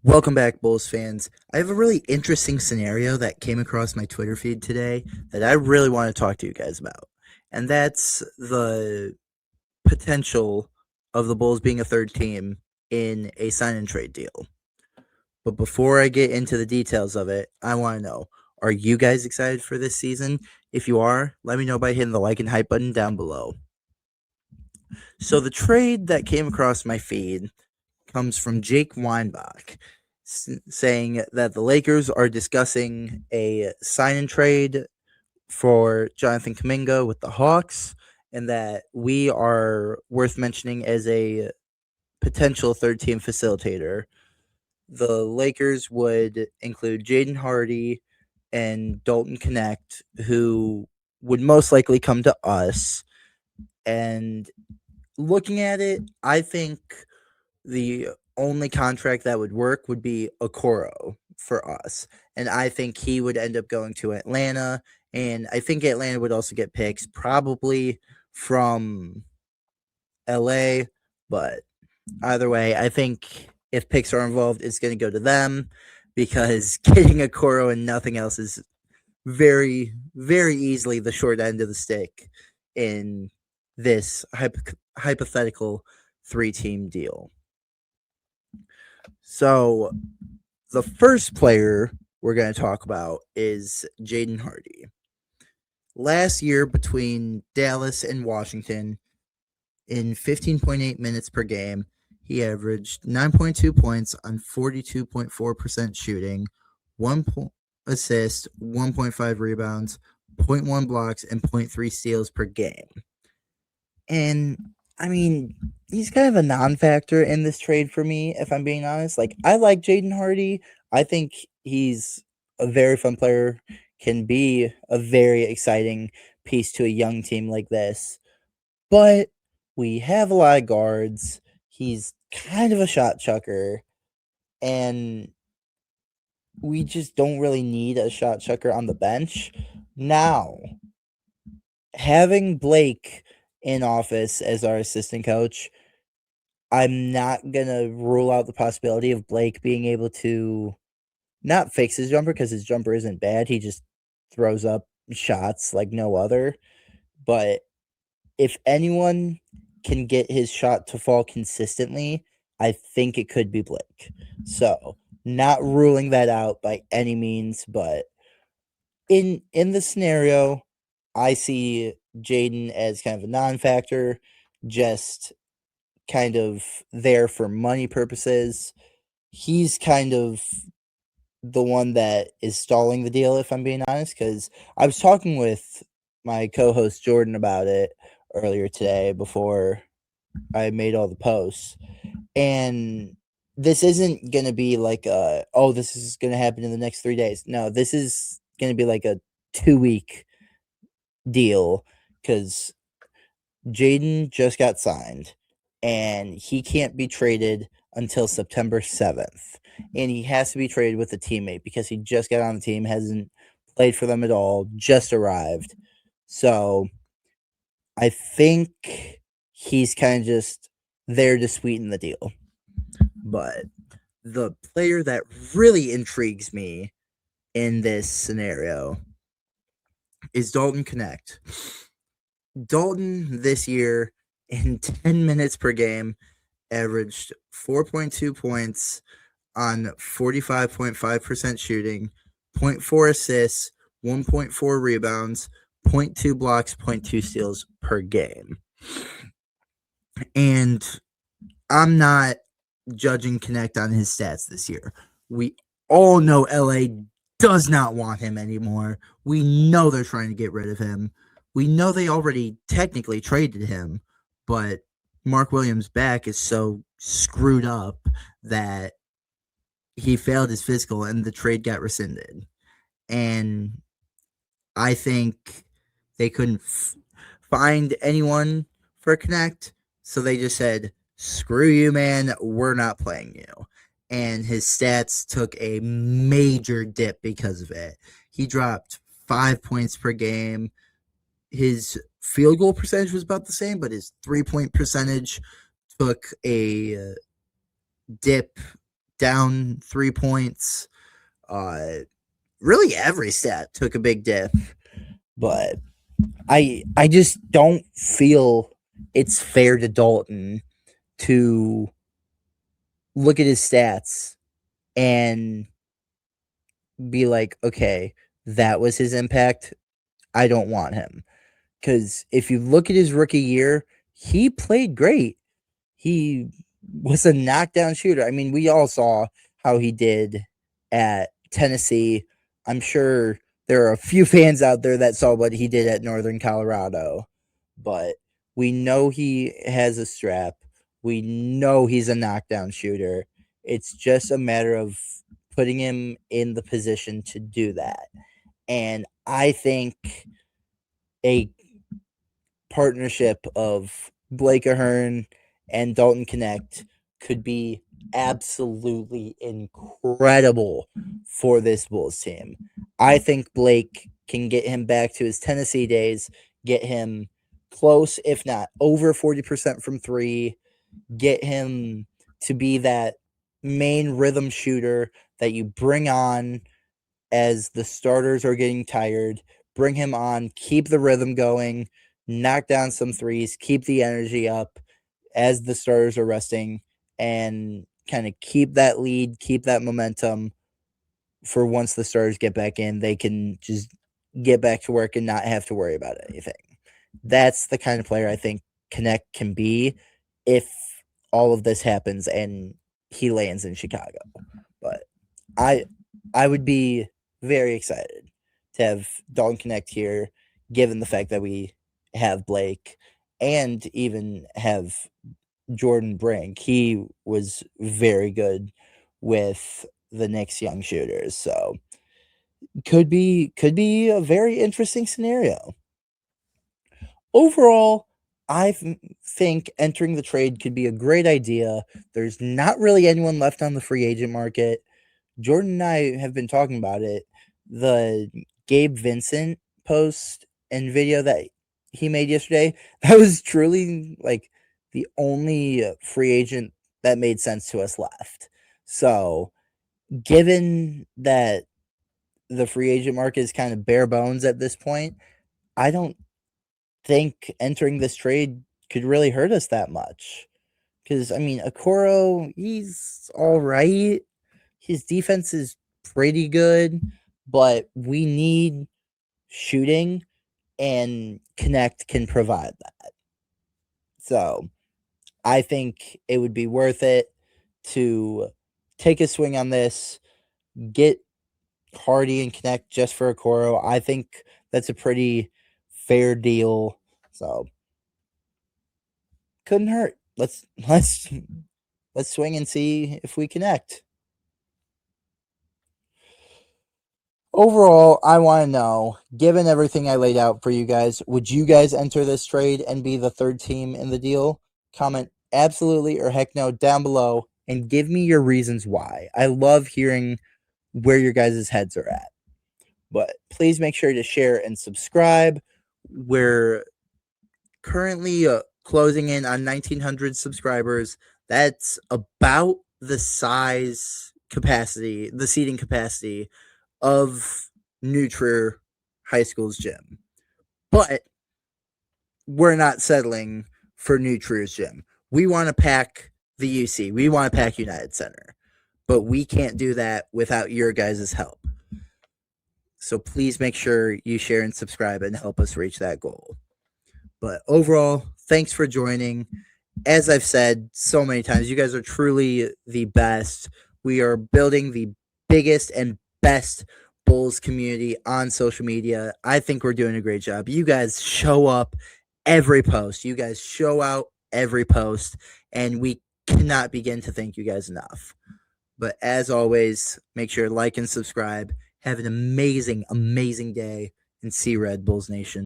Welcome back, Bulls fans. I have a really interesting scenario that came across my Twitter feed today that I really want to talk to you guys about. And that's the potential of the Bulls being a third team in a sign and trade deal. But before I get into the details of it, I want to know, are you guys excited for this season? If you are, let me know by hitting the like and hype button down below. So the trade that came across my feed comes from Jake Weinbach, saying that the Lakers are discussing a sign and trade for Jonathan Kuminga with the Hawks, and that we are worth mentioning as a potential third team facilitator. The Lakers would include Jaden Hardy and Dalton Knecht, who would most likely come to us. And looking at it, I think the only contract that would work would be Okoro for us. And I think he would end up going to Atlanta. And I think Atlanta would also get picks, probably from LA. But either way, I think if picks are involved, it's going to go to them because getting Okoro and nothing else is very, very easily the short end of the stick in this hypothetical three-team deal. So the first player we're going to talk about is Jaden Hardy. Last year, between Dallas and Washington, in 15.8 minutes per game, he averaged 9.2 points on 42.4% shooting, 1 assist, 1.5 rebounds, 0.1 blocks, and 0.3 steals per game. And I mean, he's kind of a non-factor in this trade for me, if I'm being honest. Like, I like Jaden Hardy. I think he's a very fun player, can be a very exciting piece to a young team like this. But we have a lot of guards. He's kind of a shot chucker, and we just don't really need a shot chucker on the bench. Now, having Blake in office as our assistant coach, I'm not going to rule out the possibility of Blake being able to not fix his jumper because his jumper isn't bad. He just throws up shots like no other. But if anyone can get his shot to fall consistently, I think it could be Blake. So, not ruling that out by any means, but in the scenario, I see Jaden as kind of a non-factor, just kind of there for money purposes. He's kind of the one that is stalling the deal, if I'm being honest, because I was talking with my co-host Jordan about it earlier today before I made all the posts. And this isn't going to be like this is going to happen in the next 3 days. No, this is going to be like a 2-week deal because Jaden just got signed and he can't be traded until September 7th. And he has to be traded with a teammate because he just got on the team, hasn't played for them at all, just arrived. So I think he's kind of just there to sweeten the deal. But the player that really intrigues me in this scenario is Dalton Knecht. Dalton this year in 10 minutes per game averaged 4.2 points on 45.5% shooting, 0.4 assists, 1.4 rebounds, 0.2 blocks, 0.2 steals per game. And I'm not judging Knecht on his stats this year. We all know LA does not want him anymore. We know they're trying to get rid of him. We know they already technically traded him, but Mark Williams' back is so screwed up that he failed his physical and the trade got rescinded. And I think they couldn't find anyone for Knecht, so they just said, screw you, man, we're not playing you. And his stats took a major dip because of it. He dropped 5 points per game. His field goal percentage was about the same, but his 3-point percentage took a dip down 3 points. Really every stat took a big dip, but I just don't feel it's fair to Dalton to look at his stats and be like, okay, that was his impact. I don't want him. Because if you look at his rookie year, he played great. He was a knockdown shooter. I mean, we all saw how he did at Tennessee. I'm sure there are a few fans out there that saw what he did at Northern Colorado, but we know he has a strap. We know he's a knockdown shooter. It's just a matter of putting him in the position to do that. And I think a partnership of Blake Ahern and Dalton Knecht could be absolutely incredible for this Bulls team. I think Blake can get him back to his Tennessee days, get him close, if not over 40% from three, get him to be that main rhythm shooter that you bring on as the starters are getting tired. Bring him on, keep the rhythm going, knock down some threes, keep the energy up as the starters are resting, and kind of keep that lead, keep that momentum for once the starters get back in, they can just get back to work and not have to worry about anything. That's the kind of player I think Knecht can be if all of this happens and he lands in Chicago. But I would be very excited to have Dalton Knecht here, given the fact that we have Blake and even have Jordan Brink. He was very good with the Knicks young shooters, so could be a very interesting scenario. Overall, think entering the trade could be a great idea. There's not really anyone left on the free agent market. Jordan and I have been talking about it. The Gabe Vincent post and video that he made yesterday, that was truly like the only free agent that made sense to us left. So, given that the free agent market is kind of bare bones at this point, I don't think entering this trade could really hurt us that much. Because, I mean, Okoro, he's all right. His defense is pretty good, but we need shooting, and Knecht can provide that. So I think it would be worth it to take a swing on this, get Hardy and Knecht just for Okoro. I think that's a pretty fair deal. So couldn't hurt. Let's swing and see if we connect. Overall, I want to know, given everything I laid out for you guys, would you guys enter this trade and be the third team in the deal? Comment absolutely or heck no down below and give me your reasons why. I love hearing where your guys' heads are at. But please make sure to share and subscribe. We're currently closing in on 1,900 subscribers. That's about the size capacity, the seating capacity of New Trier High School's gym. But we're not settling for New Trier's gym. We want to pack the UC. We want to pack United Center. But we can't do that without your guys' help. So please make sure you share and subscribe and help us reach that goal. But overall, thanks for joining. As I've said so many times, you guys are truly the best. We are building the biggest and best Bulls community on social media. I think we're doing a great job. You guys show up every post. You guys show out every post, and we cannot begin to thank you guys enough. But as always, make sure to like and subscribe. Have an amazing, amazing day, and see Red Bulls Nation.